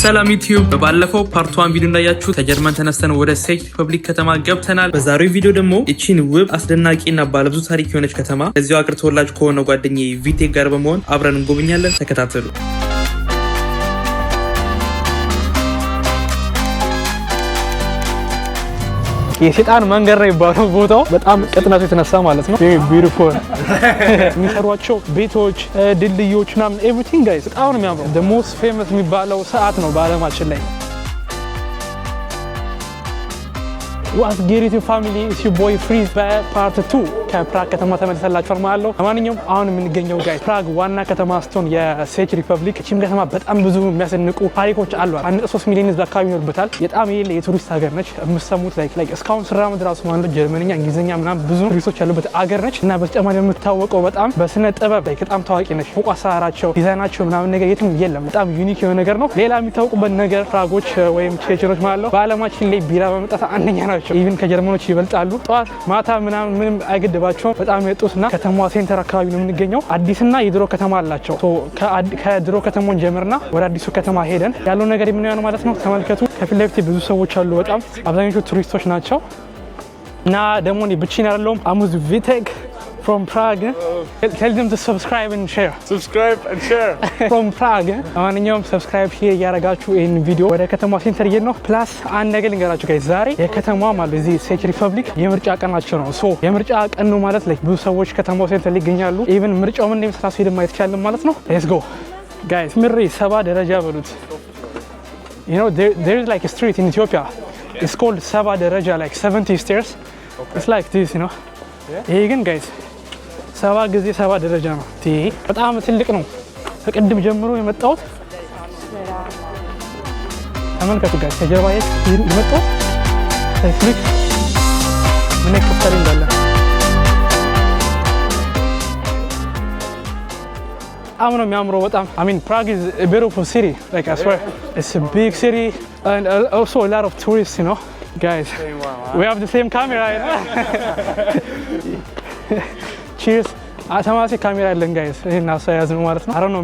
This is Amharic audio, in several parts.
ሰላም ዩቲዩብ በባለፈው ፓርት 1 ቪዲዮ እንዳያችሁ ከጀርመን ተነስተን ወደ ቼክ ሪፐብሊክ ከተማ ገብተናል። በዛሬው ቪዲዮ ደግሞ እቺን ውብ አስደናቂና ባለብዙ ታሪክ የሆነች ከተማ እዚያው አገር ተወላጅ ከሆነ ጓደኛዬ ቪቴክ ጋር በመሆን አብረን እንጎብኛለን። ተከታተሉ። የሰይጣን መንገድ ነው የሚባለው ቦታው በጣም ቅጥነቱ የተነሳ ማለት ነው። ቢዩቲፉል የሚሰሯቸው ቤቶች፣ ድልድዮች ምናምን ኤቭሪቲንግ ጋይስ በጣም ነው የሚያምረው። the most famous የሚባለው ሰዓት ነው በአለማችን ላይ። What's good with your family? It's your boy Freeze በፓርት 2 ከፕራግ ከተማ ተመልሰላችኋል ማለት ነው። ለማንኛውም አሁን የምንገኘው ጋይስ ፕራግ ዋና ከተማ ስትሆን የቼክ ሪፐብሊክ እቺም ከተማ በጣም ብዙ የሚያስደንቁ ታሪኮች አሏት። 1.3 ሚሊዮን ህዝብ አካባቢ ይኖርበታል። በጣም ይሄ የቱሪስት ሀገር ነች። የምትሰሙት ላይክ እስካሁን ስራም ድራሱ ማለት ጀርመንኛ፣ እንግሊዝኛ ምናምን ብዙ ቱሪስቶች ያሉበት ሀገር ነች እና በተጨማሪ የምትታወቀው በጣም በስነ ጥበብ ላይ በጣም ታዋቂ ነች። ፎቅ አሰራራቸው፣ ዲዛይናቸው ምናምን ነገር የትም የለም። በጣም ዩኒክ የሆነ ነገር ነው። ሌላ የሚታወቁበት ነገር ፕራጎች ወይም ቼችኖች ማለት ነው በአለማችን ላይ ቢራ በመጠጣት አንደኛ ናቸው። ኢቭን ከጀርመኖች ይበልጣሉ። ጠዋት ማታ ምንም አይገድባቸውም። በጣም የጡትና ከተማዋ ሴንተር አካባቢ ነው የምንገኘው። አዲስና የድሮ ከተማ አላቸው። ከድሮ ከተማውን ጀምርና ወደ አዲሱ ከተማ ሄደን ያለው ነገር የምናየው ማለት ነው። ተመልከቱ። ከፊት ለፊት ብዙ ሰዎች አሉ። በጣም አብዛኞቹ ቱሪስቶች ናቸው እና ደግሞ እኔ ብቻዬን አይደለሁም። አሙዝ ቪቴክ from Prague. Tell them to subscribe and share. Subscribe and share. From Prague. ማንኛውም ሰብስክራይብ ሼር ያደረጋችሁ ይሄን ቪዲዮ ወደ ከተማዋ ሴንተር እየሄድን ነው። ፕላስ አንድ ነገር ልንገራችሁ ጋይስ፣ ዛሬ የከተማዋ ማለት እዚህ ቼክ ሪፐብሊክ የምርጫ ቀናቸው ነው። ሶ የምርጫ ቀን ነው ማለት ላይ ብዙ ሰዎች ከተማው ሴንተር ላይ ይገኛሉ። ኢቭን ምርጫው ምን እንደሚመስል ሄደን ማየት ይቻላል ማለት ነው። ሌትስ ጎ ጋይስ። ምሪ 7 ደረጃ በሉት። You know there is like a street in Ethiopia. It's called 7 ደረጃ like 70 stairs. It's like this, you know. ይሄ ግን ጋይስ 7 ጊዜ 7 ደረጃ ነው። በጣም ትልቅ ነው። ከቅድም ጀምሮ የመጣሁት ተመልከቱ ጋይስ። ከጀርባ የመጣሁት ትልቅ ምን ከፍተል እንዳለ በጣም ነው የሚያምረው። በጣም I mean Prague is a beautiful city, like I swear it's a big city and also a lot of tourists, you know guys. We have the same camera, you know. Cheers. ተማሲ ካሜራ ያለን ጋይስ ይሄን አሳያዝ ነው ማለት ነው። I don't know,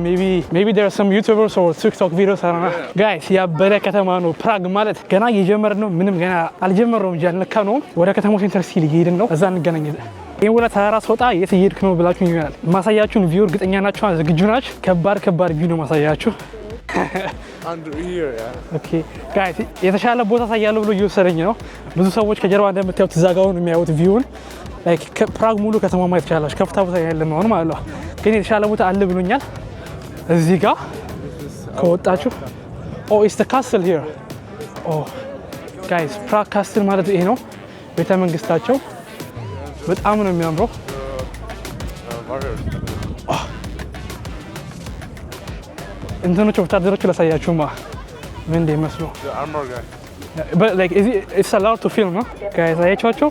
maybe there are some YouTubers or TikTok videos, I don't know. ጋይስ ያበደ ከተማ ነው ፕራግ ማለት። ገና እየጀመርን ነው። ምንም ገና አልጀመረውም እንጂ አልነካነውም። ወደ ከተማው ሴንተር ሲል እየሄድን ነው። እዛ እንገናኛለን። ይሄን ወደ ተራራ ስወጣ የት እየሄድክ ነው ብላችሁ ይሆናል። ማሳያችሁን ቪው እርግጠኛ ናችሁ? ዝግጁ ናችሁ? ከባድ ቪው ነው ማሳያችሁ። Under here, yeah. Okay guys, የተሻለ ቦታ ሳያለው ብሎ እየወሰደኝ ነው። ብዙ ሰዎች ከጀርባ እንደምታዩት ተዛጋውን የሚያዩት ቪውን ላይክ ከፕራግ ሙሉ ከተማ ማየት ይችላል። ከፍታ ቦታ ያለ ነው ማለት ነው። ግን የተሻለ ቦታ አለ ብሎኛል። እዚህ ጋር ከወጣችሁ it's the castle here. Guys, ፕራግ ካስትል ማለት ይሄ ነው። ቤተ መንግስታቸው በጣም ነው የሚያምረው። እንትኖቹ ወታደሮቹ ላሳያችሁማ ምን እንደሚመስሉ። Armor guy. But like it's allowed to film, no? Guys, አያችኋቸው?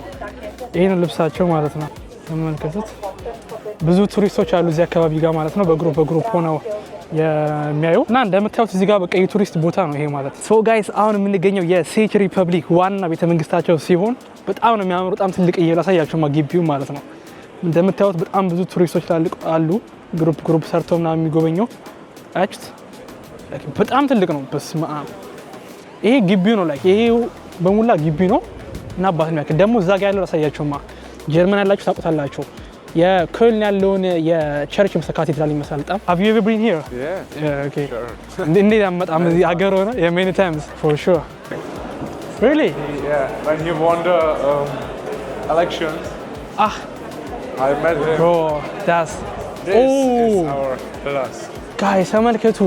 ይሄን ልብሳቸው ማለት ነው። ተመልከቱት። ብዙ ቱሪስቶች አሉ እዚህ አካባቢ ጋር ማለት ነው። በግሩፕ ሆነው የሚያዩ እና እንደምታዩት እዚህ ጋር በቃ የቱሪስት ቦታ ነው ይሄ ማለት። ሶ ጋይስ አሁን የምንገኘው የቼክ ሪፐብሊክ ዋና ቤተመንግስታቸው ሲሆን በጣም ነው የሚያምሩ። በጣም ትልቅ እየላሳያችሁማ ግቢው ማለት ነው። እንደምታዩት በጣም ብዙ ቱሪስቶች አሉ። ግሩፕ ሰርተው ምናምን የሚጎበኘው አችት በጣም ትልቅ ነው። በስመ አብ ይሄ ግቢው ነው ላይክ ይሄ በሙላ ግቢው ነው እና አባት ነው ያከ ደግሞ እዛ ጋር ያለው ላሳያችሁማ። ጀርመን ያላችሁ ታውቁታላችሁ። የኮልን ያለውን የቸርች ካቴድራል ይመስላል በጣም። Have you ever been here? Yeah. Okay. Sure. እንዴት አመጣም እዚህ አገር ሆነ? Yeah, many times for sure. Really? Yeah. When he won the elections. I met him. Bro, that's This is our palace. Guys, ተመልከቱ።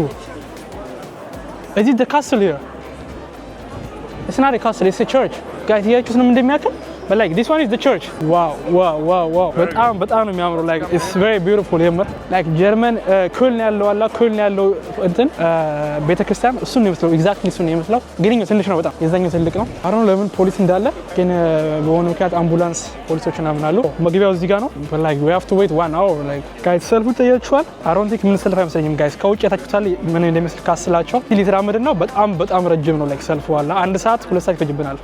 Is it the castle here? It's not a castle, it's a church. Guys, ያያችሁት ነው እንደሚያክል? But like this one is the church. Wow. በጣም ነው የሚያምረው። Like it's very beautiful here. Like German ኮልን ያለው እንትን ቤተክርስቲያን እሱ ነው የሚመስለው። ኤግዛክትሊ እሱ ነው የሚመስለው። ግን ትንሽ ነው በጣም። የዛኛው ትልቅ ነው። አሁን ለምን ፖሊስ እንዳለ ግን በሆነ ምክንያት አምቡላንስ ፖሊሶች ምናምን አሉ። መግቢያው እዚህ ጋር ነው። But like we have to wait 1 hour. Like guys ሰልፉ ታያችኋል። I don't think ምን ሰልፍ አይመስለኝም guys። ከውጭ የታችሁታል ምን እንደሚመስል ካስላቸው ሊትራመድ ነው። በጣም ረጅም ነው። Like ሰልፉ አለ 1 ሰዓት 2 ሰዓት ይፈጅብናል።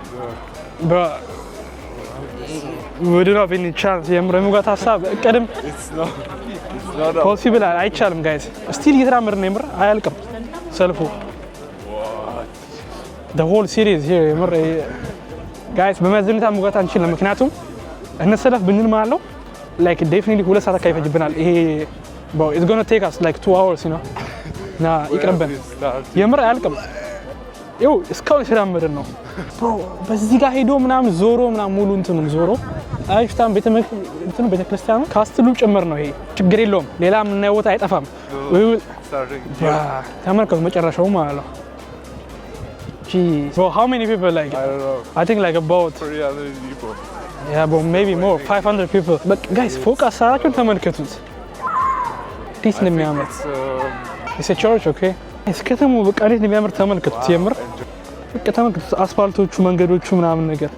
We do not have any chance. የምረሙጋት ሀሳብ ቀደም ፖሲብል አይቻልም ጋይስ። ስቲል እየተራመድን ነው። የምር አያልቅም ሰልፉ። the whole series here የምር guys በመዝንታ መጓት አንችልም ምክንያቱም እንሰለፍ ብንል ማለት ነው like definitely 2 ሰዓት አካባቢ ይፈጅብናል ይሄ bro it's going to take us like 2 hours you know ና ይቅርብን የምር አያልቅም ይው እስካሁን ስለምድር ነው bro በዚህ ጋር ሄዶ ምናምን ዞሮ ምናምን ሙሉ እንትኑን ዞሮ አይፍታም ቤተክርስቲያኑ ካስትሉ ጭምር ነው ይሄ ችግር የለውም ሌላ ምን ቦታ አይጠፋም ተመልከቱ መጨረሻው ማለት ነው Jeez. Bro, how many people like? I don't know. I think like about 300 people. Yeah, but maybe more, 500 people. But guys, focus አራችሁ ተመልከቱት. ዲስ ነው የሚያምር. It's a church, okay? ከተማው በቃ እንዴት ነው የሚያምር ተመልከቱት የምር. በቃ ተመልከቱት አስፋልቶቹ መንገዶቹ ምናምን ነገር.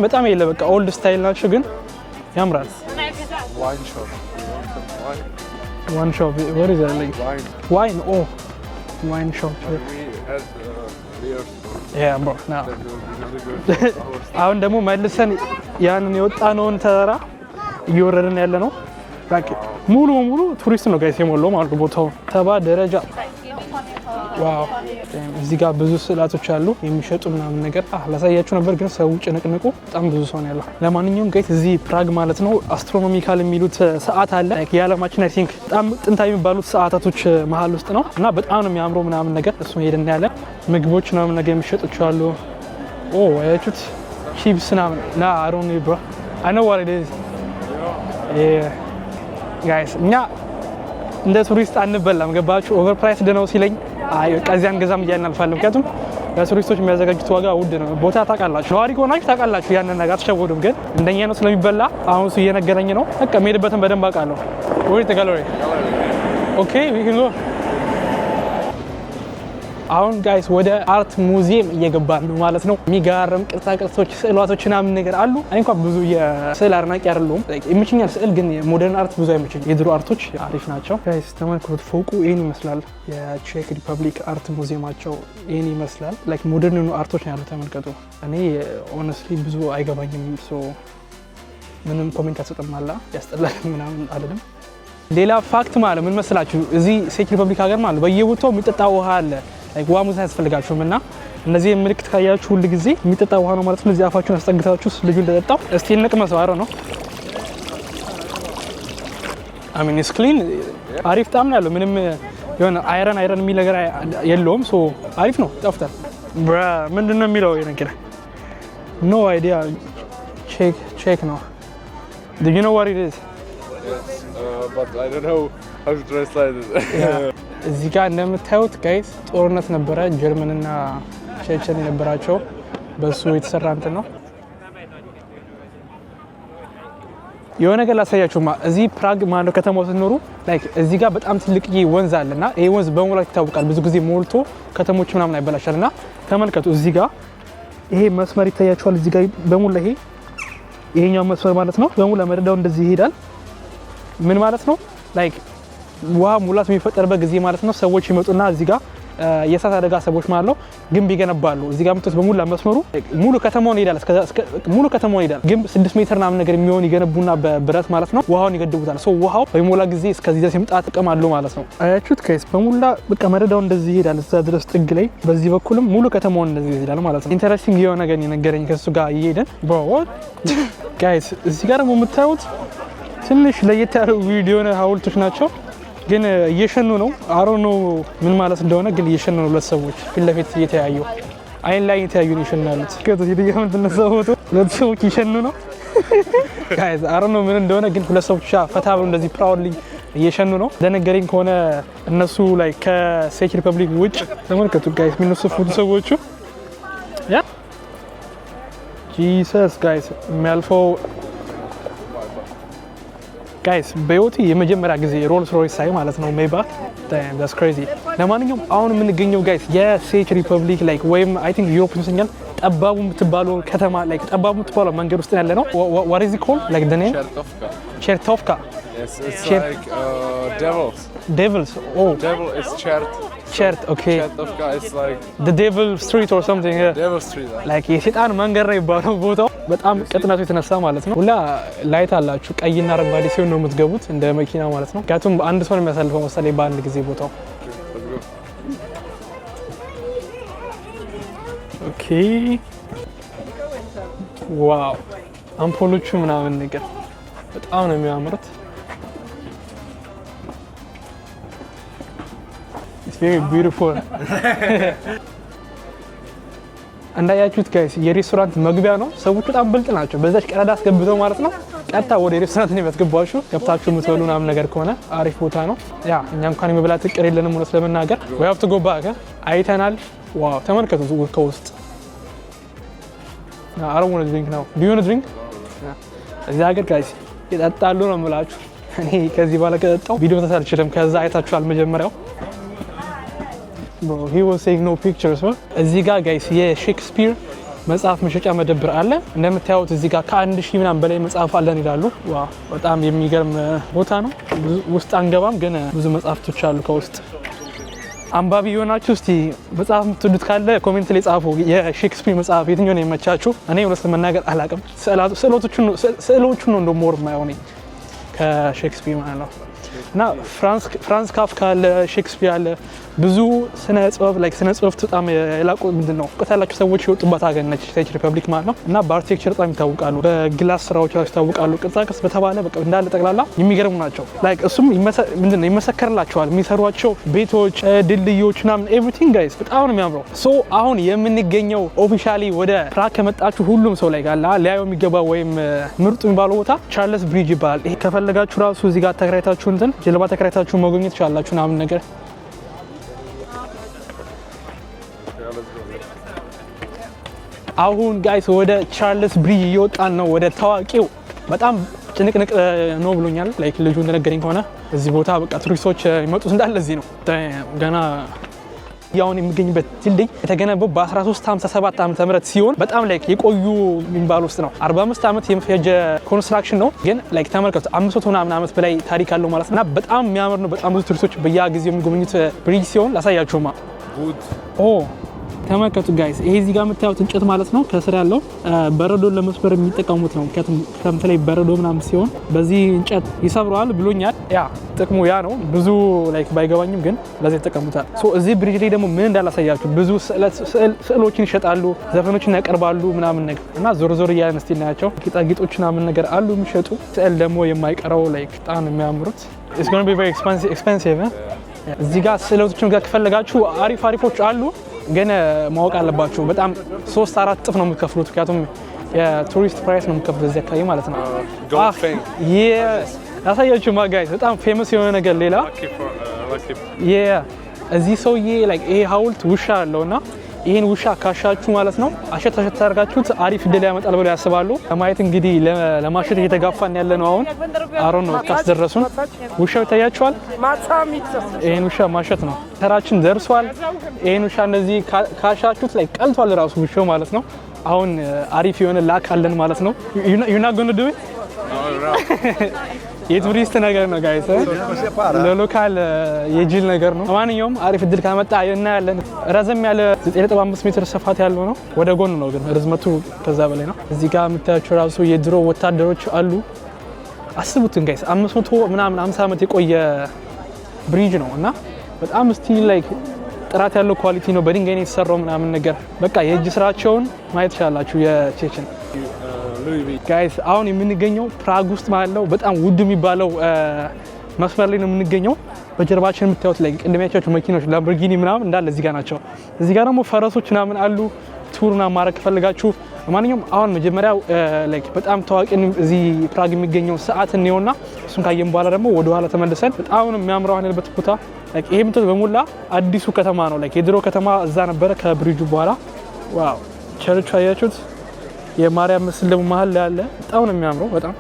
በጣም የለ በቃ ኦልድ ስታይል ናቸው ግን ያምራል. Wine shop. Wine shop. What is that like? Wine. Oh. Wine shop. Yeah, bro. Now. አሁን ደግሞ መልሰን ያንን የወጣነውን ተራራ እየወረድን ያለ ነው። ሙሉ በሙሉ ቱሪስት ነው ጋይስ የሞላው ማለት ቦታው ተባ ደረጃ ዋው እዚህ ጋር ብዙ ስዕላቶች አሉ የሚሸጡ ምናምን ነገር ላሳያችሁ ነበር ግን ሰው ጭንቅንቁ በጣም ብዙ ሰው ነው ያለው ለማንኛውም ጋይስ እዚህ ፕራግ ማለት ነው አስትሮኖሚካል የሚሉት ሰዓት አለ የዓለማችን አይ ቲንክ በጣም ጥንታዊ የሚባሉት ሰዓታቶች መሃል ውስጥ ነው እና በጣም ነው የሚያምረው ምናምን ነገር እሱ ሄደን ያለ ምግቦች ምናምን ነገር የሚሸጡት አሉ ኦ አያችሁት ቺፕስ ምናምን ና I don't know bro I know what it is yeah guys እኛ እንደ ቱሪስት አንበላም ገባችሁ ኦቨር ፕራይስ ነው ሲለኝ አይ ከዚያን ገዛም እያልን አልፋለም ምክንያቱም ለቱሪስቶች የሚያዘጋጁት ዋጋ ውድ ነው ቦታ ታውቃላችሁ ነዋሪ ከሆናችሁ ታውቃላችሁ ያንን ነገር አትሸወዱም ግን እንደኛ ነው ስለሚበላ አሁን እሱ እየነገረኝ ነው በቃ የምሄድበትን በደንብ አውቃለሁ ወይ ተጋለሪ ኦኬ we can go አሁን ጋይስ ወደ አርት ሙዚየም እየገባን ነው ማለት ነው የሚጋርም ቅርጻቅርጾች ስዕላቶችና ምን ነገር አሉ እኔ እንኳን ብዙ የስዕል አድናቂ አይደለሁም ይመችኛል ስዕል ግን ሞደርን አርት ብዙ አይመችኝ የድሮ አርቶች አሪፍ ናቸው ጋይስ ተመልከቱት ፎቁ ይሄን ይመስላል የቼክ ሪፐብሊክ አርት ሙዚየማቸው ይሄን ይመስላል ላይክ ሞደርን አርቶች ያሉ ተመልከቱ እኔ ሆነስትሊ ብዙ አይገባኝም ሶ ምንም ኮሜንት አትሰጥም አላ ያስጠላል ምናምን አይደለም ሌላ ፋክት ማለት ምን መስላችሁ እዚህ ቼክ ሪፐብሊክ ሀገር ማለት በየቦታው የሚጠጣ ውሃ አለ like ውሃ ሙዛ ያስፈልጋችሁም እና እነዚህ ምልክት ካያችሁ ሁሉ ጊዜ የሚጠጣ ውሃ ነው ማለት ነው እዚህ አፋችሁን አስጠግታችሁ ልጁ እንደጠጣው እስቲ እንቅመሰው አረ ነው I mean it's clean አሪፍ ጣም ነው ያለው ምንም የሆነ አይረን የሚል ነገር የለውም ሶ አሪፍ ነው ጣፍታ ብራ ምንድነው የሚለው ነገር no idea check ነው do you know what it is Yes, but I don't know how to translate it. እዚህ ጋር እንደምታዩት ጋይስ ጦርነት ነበረ ጀርመንና ቼቸን የነበራቸው በሱ የተሰራ እንትን ነው የሆነ ነገር ላሳያችሁማ እዚህ ፕራግ ማለት ከተማው ስትኖሩ ላይክ እዚህ ጋር በጣም ትልቅ ወንዝ አለና ይሄ ወንዝ በሙላት ይታወቃል ብዙ ጊዜ ሞልቶ ከተሞች ምናምን አይበላሻልና ተመልከቱ እዚህ ጋር ይሄ መስመር ይታያችኋል እዚህ ጋር በሙላ ይሄኛው መስመር ማለት ነው በሙላ መደዳው እንደዚህ ይሄዳል ምን ማለት ነው ላይክ ውሃ ሙላት የሚፈጠርበት ጊዜ ማለት ነው ሰዎች ይመጡና እዚህ ጋር የእሳት አደጋ ሰዎች ማለት ነው ግንብ ይገነባሉ እዚህ ጋር መጥተው በሙላ መስመሩ ሙሉ ከተማውን ይሄዳል ሙሉ ከተማውን ይሄዳል ግንብ 6 ሜትር ምናምን ነገር የሚሆን ይገነቡና በብረት ማለት ነው ውሃውን ይገድቡታል ሶ ውሃው በሞላ ጊዜ እስከዚህ ድረስ ይመጣ ጥቅም አለው ማለት ነው አያችሁት ከይስ በሙላ በቃ መደዳው እንደዚህ ይሄዳል እዛ ድረስ ጥግ ላይ በዚህ በኩልም ሙሉ ከተማውን እንደዚህ ይሄዳል ማለት ነው ኢንተረስቲንግ የሆነ ነገር የነገረኝ ከሱ ጋር ይሄድን ጋይስ እዚህ ጋር ደግሞ የምታዩት ትንሽ ለየት ያሉ ቪዲዮ ነው ሀውልቶች ናቸው ግን እየሸኑ ነው አሮ ነው ምን ማለት እንደሆነ ግን እየሸኑ ነው ሁለት ሰዎች ፊት ለፊት እየተያዩ አይን ላይ እየተያዩ ነው ይሸናሉት ከቶ ይደየም ተነሳው ሁለት ሰዎች ይሸኑ ነው ጋይስ አሮ ነው ምን እንደሆነ ግን ሁለት ሰዎች ፈታ ብለው እንደዚህ ፕራውድሊ እየሸኑ ነው ለነገረኝ ከሆነ እነሱ ላይ ከቼክ ሪፐብሊክ ውጭ ተመልከቱ ጋይስ ምንሱ ፉት ሰዎቹ ያ ጂሰስ ጋይስ የሚያልፈው ጋይስ በዮቲ የመጀመሪያ ጊዜ ሮልስ ሮይስ ሳይ ማለት ነው ሜይባክ that's crazy ለማንኛውም አሁን የምንገኘው ጋይስ የቼክ ሪፐብሊክ ላይክ ወይም አይ ቲንክ ዩሮፕ ይመስለኛል ጠባቡ የምትባለው ከተማ ላይክ ጠባቡ የምትባለው መንገድ ውስጥ ያለ ነው what is it called like the name Chertovka Yes, it's like devils. Oh Devil is Chert okay Chertovka is like the devil street or something yeah devil street like የሰይጣን መንገድ ነው ይባላል ቦታው በጣም ቅጥነቱ የተነሳ ማለት ነው ሁላ ላይት አላችሁ ቀይና አረንጓዴ ሲሆን ነው የምትገቡት እንደ መኪና ማለት ነው ምክንያቱም አንድ ሰው ነው የሚያሳልፈው መሰለኝ በአንድ ጊዜ ቦታው ኦኬ ዋው አምፖሎቹ ምናምን ነገር በጣም ነው የሚያምሩት። It's very beautiful. እንዳያችሁት ጋይስ የሬስቶራንት መግቢያ ነው። ሰዎች በጣም ብልጥ ናቸው። በዛች ቀዳዳ አስገብተው ማለት ነው ቀጥታ ወደ ሬስቶራንት ነው የሚያስገባችሁ። ገብታችሁ የምትበሉ ምናምን ነገር ከሆነ አሪፍ ቦታ ነው። ያ እኛ እንኳን የመብላት እቅድ የለንም እውነት ለመናገር ወይ ሀብት ጎባ አይተናል። ዋው ተመልከቱት ከውስጥ አረሙን ድሪንክ ነው ቢሆን ድሪንክ እዚህ ሀገር ጋይስ ይጠጣሉ ነው የምላችሁ። እኔ ከዚህ በኋላ ከጠጣው ቪዲዮ መስራት አልችልም። ከዛ አይታችኋል መጀመሪያው bro he was saying no pictures bro እዚህ ጋር ጋይስ የሼክስፒር መጽሐፍ መሸጫ መደብር አለ። እንደምታዩት እዚህ ጋር ከ1000 ምናምን በላይ መጽሐፍ አለን ይላሉ። ዋው በጣም የሚገርም ቦታ ነው። ውስጥ አንገባም ግን ብዙ መጽሐፍቶች አሉ ከውስጥ። አንባቢ የሆናችሁ እስቲ መጽሐፍ የምትወዱት ካለ ኮሜንት ላይ ጻፉ። የሼክስፒር መጽሐፍ የትኛው ነው የመቻችሁ? እኔ እውነት ለመናገር አላውቅም። ስዕሎቹን ነው እንደሞር የማይሆን ከሼክስፒር ማለት ነው። እና ፍራንስ ካፍካ አለ፣ ሼክስፒር አለ። ብዙ ስነ ጽሁፍ በጣም የላቁ ምንድነው እውቀት ያላቸው ሰዎች የወጡባት ሀገር ነች ቼክ ሪፐብሊክ ማለት ነው። እና በአርኪቴክቸር በጣም ይታወቃሉ፣ በግላስ ስራዎች ይታወቃሉ። ቅርጻቅርጽ በተባለ በቃ እንዳለ ጠቅላላ የሚገርሙ ናቸው። ላይክ እሱም ምንድነው ይመሰከርላቸዋል። የሚሰሯቸው ቤቶች፣ ድልድዮች ምናምን ኤቭሪቲንግ ጋይስ በጣም ነው የሚያምረው። ሶ አሁን የምንገኘው ኦፊሻሊ ወደ ፕራግ ከመጣችሁ ሁሉም ሰው ላይ ጋላ ሊያየው የሚገባ ወይም ምርጡ የሚባለው ቦታ ቻርልስ ብሪጅ ይባላል። ይሄ ከፈለጋችሁ ራሱ እዚህ ጋር ተከራይታችሁ ጀልባ ተከራይታችሁ መጎብኘት ትችላላችሁ ምናምን ነገር። አሁን ጋይስ ወደ ቻርልስ ብሪጅ እየወጣን ነው፣ ወደ ታዋቂው በጣም ጭንቅንቅ ነው ብሎኛል። ላይክ ልጁ እንደነገረኝ ከሆነ እዚህ ቦታ በቃ ቱሪስቶች የሚመጡት እንዳለ እዚህ ነው። ገና ያውን የሚገኝበት ድልድይ የተገነባው በ1357 ዓ.ም ሲሆን በጣም ላይክ የቆዩ የሚባል ውስጥ ነው። 45 ዓመት የፈጀ ኮንስትራክሽን ነው። ግን ላይክ ተመልከቱ 500 ምናምን ዓመት በላይ ታሪክ አለው ማለት ነው። እና በጣም የሚያምር ነው። በጣም ብዙ ቱሪስቶች በየጊዜው የሚጎበኙት ብሪጅ ሲሆን ላሳያችሁማ። ተመልከቱ ጋይስ ይሄ እዚህ ጋር የምታዩት እንጨት ማለት ነው። ከስር ያለው በረዶን ለመስበር የሚጠቀሙት ነው። ከምት ላይ በረዶ ምናምን ሲሆን በዚህ እንጨት ይሰብረዋል ብሎኛል። ያ ጥቅሙ ያ ነው። ብዙ ላይክ ባይገባኝም ግን ለዚህ ተጠቀሙታል። ሶ እዚህ ብሪጅ ላይ ደግሞ ምን እንዳላሳያችሁ ብዙ ስዕሎችን ይሸጣሉ፣ ዘፈኖችን ያቀርባሉ ምናምን ነገር እና ዞር ዞር እያለን እስቲ እናያቸው። ጌጣጌጦች ምናምን ነገር አሉ የሚሸጡ። ስዕል ደግሞ የማይቀረው ላይክ በጣም የሚያምሩት it's going to be very expensive እዚህ ጋር ስዕሎችን ጋር ከፈለጋችሁ አሪፎች አሉ። ግን ማወቅ አለባችሁ በጣም 3-4 እጥፍ ነው የምትከፍሉት። ምክንያቱም የቱሪስት ፕራይስ ነው የምትከፍሉት እዚህ አካባቢ ማለት ነው። ያሳያችሁ ጋይስ በጣም ፌመስ የሆነ ነገር ሌላ እዚህ ሰውዬ ይሄ ሀውልት ውሻ አለውና ይሄን ውሻ ካሻችሁ ማለት ነው አሸት አድርጋችሁት አሪፍ እድል ያመጣል ብለው ያስባሉ። ለማየት እንግዲህ ለማሸት እየተጋፋን ያለ ነው። አሁን አሮን ነው ካስደረሱን ውሻው ይታያችኋል። ይሄን ውሻ ማሸት ነው ተራችን ደርሷል። ይሄን ውሻ እንደዚህ ካሻችሁት ላይ ቀልቷል ራሱ ውሻው ማለት ነው። አሁን አሪፍ የሆነ ላክ አለን ማለት ነው። you're not going to do it የቱሪስት ነገር ነው ጋይስ፣ ለሎካል የጅል ነገር ነው። ማንኛውም አሪፍ እድል ካመጣ እናያለን። ረዘም ያለ 9.5 ሜትር ስፋት ያለው ነው። ወደ ጎን ነው ግን ርዝመቱ ከዛ በላይ ነው። እዚህ ጋር የምታያቸው ራሱ የድሮ ወታደሮች አሉ። አስቡትን ጋይስ 500 ምናምን 50 ዓመት የቆየ ብሪጅ ነው እና በጣም ስቲል ላይክ ጥራት ያለው ኳሊቲ ነው። በድንጋይ ነው የተሰራው ምናምን ነገር በቃ የእጅ ስራቸውን ማየት ትችላላችሁ የቼችን ጋይስ። አሁን የምንገኘው ፕራግ ውስጥ ማለት ነው። በጣም ውድ የሚባለው መስመር ላይ ነው የምንገኘው። በጀርባችን የምታዩት ላይ ቅድሚያቸው መኪኖች ላምቦርጊኒ ምናምን እንዳለ እዚህ ጋር ናቸው። እዚህ ጋር ደግሞ ፈረሶች ምናምን አሉ። ቱርና ማድረግ ከፈልጋችሁ ማንኛውም አሁን መጀመሪያው ላይክ በጣም ታዋቂ እዚህ ፕራግ የሚገኘው ሰዓት እንየውና እሱን ካየን በኋላ ደግሞ ወደ ኋላ ተመልሰን በጣም ነው የሚያምረው ያለበት ቦታ ላይክ ይሄ ምንድነው በሙላ አዲሱ ከተማ ነው። ላይክ የድሮ ከተማ እዛ ነበረ ከብሪጁ በኋላ። ዋው ቸርቹ አያችሁት? የማርያም ምስል ደግሞ መሀል ላይ አለ። በጣም ነው የሚያምረው በጣም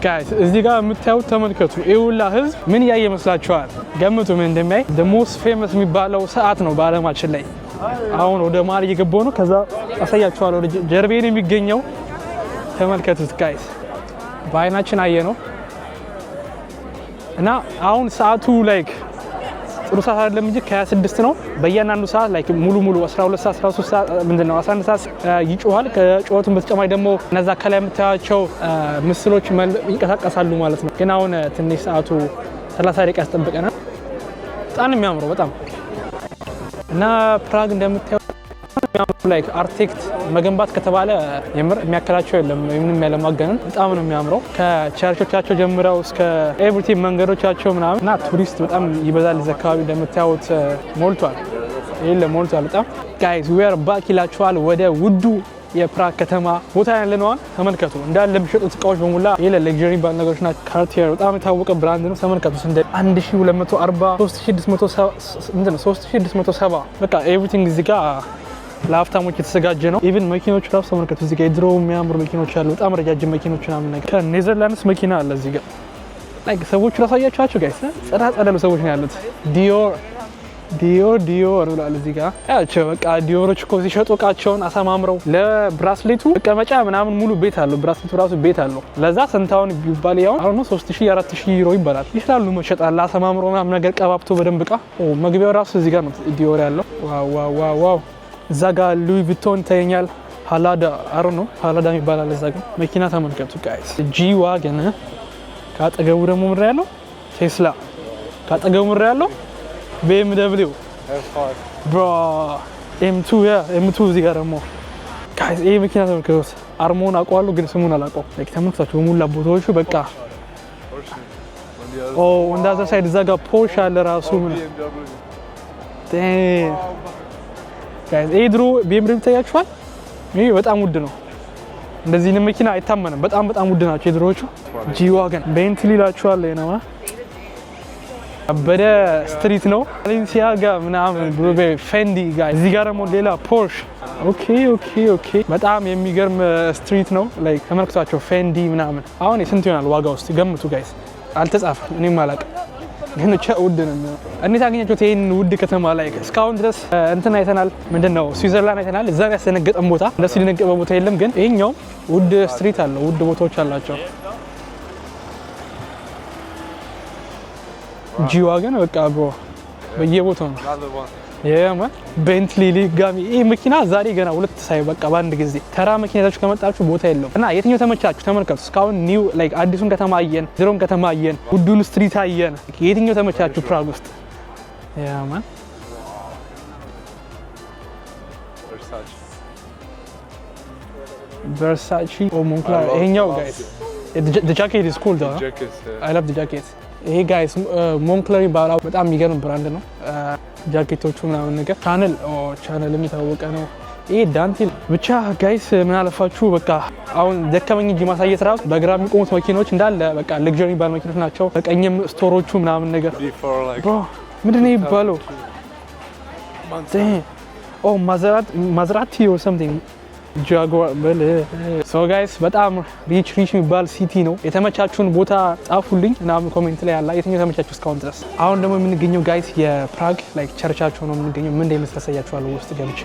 ጋይስ። እዚህ ጋር የምታዩት ተመልከቱ። ይውላ ህዝብ ምን ያየ ይመስላችኋል? ገምቱ ምን እንደሚያይ። the most famous የሚባለው ሰዓት ነው በአለማችን ላይ። አሁን ወደ መሀል እየገባሁ ነው። ከዛ አሳያችኋለሁ። ወደ ጀርቤን የሚገኘው ተመልከቱት ጋይስ። በአይናችን አየ ነው እና አሁን ሰዓቱ ላይክ ጥሩ ሰዓት አይደለም እንጂ ከ26 ነው። በእያንዳንዱ ሰዓት ላይክ ሙሉ 12 ሰዓት 13 ሰዓት ምንድነው 11 ሰዓት ይጮሃል። ከጮቱን በተጨማሪ ደግሞ እነዛ ከላይ የምታያቸው ምስሎች ይንቀሳቀሳሉ ማለት ነው። ግን አሁን ትንሽ ሰዓቱ 30 ደቂቃ ያስጠብቀናል። በጣም የሚያምረው በጣም እና ፕራግ እንደምታዩት ላይክ አርክቴክት መገንባት ከተባለ የምር የሚያከላቸው የለም። ምንም ያለ ማጋነን በጣም ነው የሚያምረው ከቸርቾቻቸው ጀምረው እስከ ኤቭሪቲንግ መንገዶቻቸው ምናምን እና ቱሪስት በጣም ይበዛል እዚህ አካባቢ እንደምታዩት ሞልቷል። ይሄ ሞልቷል በጣም ጋይስ ዊ አር ባክ ይላችኋል ወደ ውዱ የፕራግ ከተማ ቦታ ያለነው ተመልከቱ። እንዳለ የሚሸጡት እቃዎች በሙላ ይሄ ለግዠሪ ባል ነገሮች ናቸው። ካርቲየር በጣም የታወቀ ብራንድ ነው። ተመልከቱ እንደ 1240 3670 በቃ ኤቭሪቲንግ እዚህ ጋር ለሀብታሞች የተዘጋጀ ነው። ኢቭን መኪኖቹ ራሱ ተመልከቱ እዚህ ጋር የድሮ የሚያምሩ መኪኖች አሉ። በጣም ረጃጅም መኪኖች ምናምን ነገር ከኔዘርላንድስ መኪና አለ እዚህ ጋር ላይክ ሰዎቹ ራሱ አያችኋቸው ጋይስ ጸዳ ያሉ ሰዎች ነው ያሉት። ዲዮር ብሏል እዚህ ጋር ያቸው በቃ ዲዮሮች እኮ ሲሸጡ እቃቸውን አሳማምረው ለብራስሌቱ መቀመጫ ምናምን ሙሉ ቤት አለው። ብራስሌቱ ራሱ ቤት አለው። ለዛ ስንታውን ቢባል ያው አሁን 3000 4000 ዩሮ ይባላል። ይችላሉ መሸጥ አለ አሳማምሮ ምናምን ነገር ቀባብቶ በደንብ እቃ መግቢያው ራሱ እዚህ ጋር ነው ዲዮር ያለው። ዋው እዛ ጋር ሉዊ ቪቶን ይታየኛል። ሃላዳ ነው ሃላዳ ይባላል እዛ ጋር መኪና ተመልከቱ ጋይስ። ጂ ዋገን ካጠገቡ ደግሞ ምራ ያለው ቴስላ ካጠገቡ ምራ ያለው BMW bro M2 M2 እዚህ ጋር ደግሞ ጋይስ ይሄ መኪና ተመልከቱት። አርማውን አውቀዋለሁ ግን ስሙን አላውቀውም። ላይክ ተመልከቱ በሙላ ቦታዎቹ በቃ እንዳዛ ሳይድ እዛ ጋር ፖርሽ አለ ራሱ ምን ጋይስ ይሄ ድሮ BMW ታያችኋል። ይሄ በጣም ውድ ነው። እንደዚህ መኪና አይታመንም። በጣም ውድ ናቸው የድሮዎቹ። ጂ-ዋገን ቤንትሊ ይላችኋል ነው አበደ ስትሪት ነው። ባሌንሲያጋ ምናምን ብሩቤ ፌንዲ ጋይስ እዚህ ጋር ደግሞ ሌላ ፖርሽ። ኦኬ በጣም የሚገርም ስትሪት ነው። ላይክ ተመልክቷቸው ፌንዲ ምናምን። አሁን ስንት ይሆናል ዋጋ ውስጥ ገምቱ ጋይስ። አልተጻፈም እኔም አላውቅም ግን ውድ ነው። እንዴት አገኛችሁት ይሄን ውድ ከተማ ላይ? እስካሁን ድረስ እንትን አይተናል። ምንድነው ስዊዘርላንድ አይተናል። እዛ ያስደነገጠን ቦታ እንደሱ ሊደነገጠ ቦታ የለም። ግን ይሄኛው ውድ ስትሪት አለው። ውድ ቦታዎች አላቸው። ጂ-ዋገን በቃ ብሮ በየቦታው ነው። የማ ቤንትሊ ሊጋሚ ይሄ መኪና ዛሬ ገና ሁለት ሳይ በቃ በአንድ ጊዜ ተራ መኪናዎች ከመጣችሁ ቦታ የለውም። እና የትኛው ተመቻችሁ? ተመልከቱ። እስካሁን ኒው ላይክ አዲሱን ከተማ አየን፣ ድሮን ከተማ አየን፣ ውዱን ስትሪት አየን። የትኛው ተመቻችሁ ፕራግ ውስጥ? ያማ ቨርሳቺ ሞንክላር ይሄኛው ጋይስ the jacket is cool though. I love the jacket. ይሄ ጋይስ ሞንክለር ይባላል። በጣም የሚገርም ብራንድ ነው። ጃኬቶቹ ምናምን ነገር ቻነል የሚታወቀ ነው። ይሄ ዳንቴል ብቻ ጋይስ ምን አለፋችሁ በቃ አሁን ደከመኝ እንጂ ማሳየት ራሱ በግራ የሚቆሙት መኪኖች እንዳለ በቃ ለግዠሪ ባል መኪኖች ናቸው። በቀኝም ስቶሮቹ ምናምን ነገር ብሮ ምንድን ነው ይባለው? ማዝራቲ or something ጃጓር በለ ሶ ጋይስ በጣም ሪች የሚባል ሲቲ ነው። የተመቻችሁን ቦታ ጻፉልኝ እና ኮሜንት ላይ ያላ የትኛው ተመቻችሁ እስካሁን ድረስ። አሁን ደግሞ የምንገኘው ጋይስ የፕራግ ላይክ ቸርቻቸው ነው የምንገኘው። ምን እንደሚመስል አሳያችኋለሁ ውስጥ ገብቼ።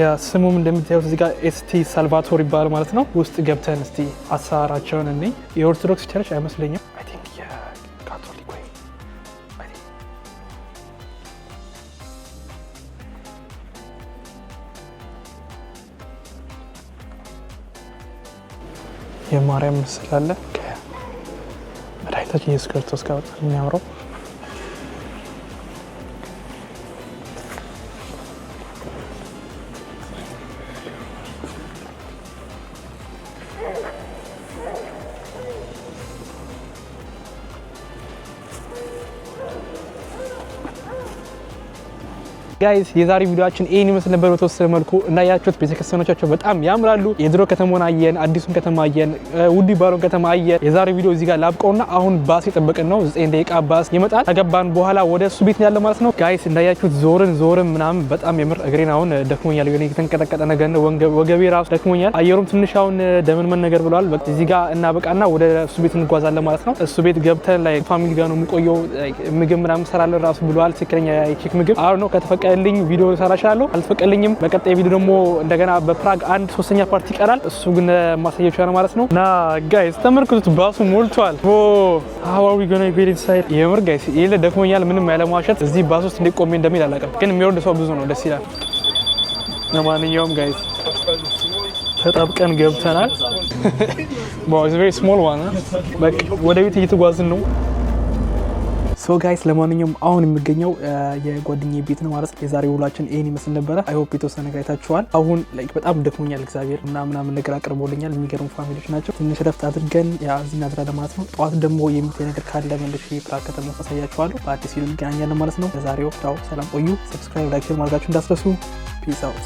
ያ ስሙም እንደምታዩት እዚህ ጋር ኤስቲ ሳልቫቶር ይባላል ማለት ነው። ውስጥ ገብተን እስቲ አሳራቸውን እንዴ የኦርቶዶክስ ቸርች አይመስለኝም። አይ ቲንክ የካቶሊክ ወይ የማርያም ምስል አለ ከመድኃኒታችን ኢየሱስ ክርስቶስ ጋር በጣም የሚያምረው። ጋይስ የዛሬ ቪዲዮአችን ይሄን ይመስል ነበር። በተወሰነ መልኩ እናያችሁት ቤተክርስቲያኖቻቸው በጣም ያምራሉ። የድሮ ከተማውን አየን፣ አዲሱን ከተማ አየን፣ ውድ ባሎን ከተማ አየን። የዛሬ ቪዲዮ እዚህ ጋር ላብቀውና አሁን ባስ የጠበቀን ነው። 9 ደቂቃ ባስ ይመጣል። ከገባን በኋላ ወደ እሱ ቤት ያለ ማለት ነው። ጋይስ እንዳያችሁት ዞርን ምናምን በጣም የምር እግሬን አሁን ደክሞኛል። የሆነ የተንቀጠቀጠ ነገር ነው። ወገቤ ራሱ ደክሞኛል። አየሩም ትንሽ አሁን ደመንመን ነገር ብለዋል። እዚህ ጋር እናበቃና ወደ እሱ ቤት እንጓዛለን ማለት ነው። እሱ ቤት ገብተን ላይ ፋሚሊ ጋር ነው የምቆየው። ምግብ ምናምን ሰራለን ራሱ ብለዋል። ትክክለኛ የቼክ ምግብ አሁን ነው ከተፈቀደ ልኝ ቪዲዮ ሰራሻለሁ። አልተፈቀደልኝም። በቀጣይ ቪዲዮ ደግሞ እንደገና በፕራግ 1/3ኛ ፓርቲ ይቀራል። እሱ ግን ማሳየቻ ነው ማለት ነው። እና ጋይስ ተመልከቱት ባሱ ሞልቷል። how are we going to get inside? የምር ጋይስ ይሄ ደክሞኛል። ምንም ያለማዋሸት እዚህ ባስ ውስጥ እንዴት ቆሜ እንደሚል አላውቅም፣ ግን የሚወርድ ሰው ብዙ ነው። ደስ ይላል። ለማንኛውም ጋይስ ተጣብቀን ገብተናል። wow it's very small one በቃ ወደ ቤት እየተጓዝን ነው። ሶ ጋይስ ለማንኛውም አሁን የሚገኘው የጓደኛዬ ቤት ነው ማለት ነው። የዛሬ ውሏችን ይሄን ይመስል ነበረ። አይ ሆፕ የተወሰነ ነገር አይታችኋል። አሁን ላይክ በጣም ደክሞኛል። እግዚአብሔር ምናምን ነገር አቅርቦልኛል። የሚገርሙ ፋሚሊዎች ናቸው። ትንሽ ረፍት አድርገን እዚህ እናድራለን ማለት ነው። ጠዋት ደግሞ የሚታይ ነገር ካለ መልሼ ፕራግ ከተማ አሳያችኋለሁ። በአዲስ ቪዲዮ እንገናኛለን ማለት ነው። ለዛሬው ቻው፣ ሰላም ቆዩ። ሰብስክራይብ፣ ላይክ፣ ሼር ማድረጋችሁ እንዳትረሱ። ፒስ አውት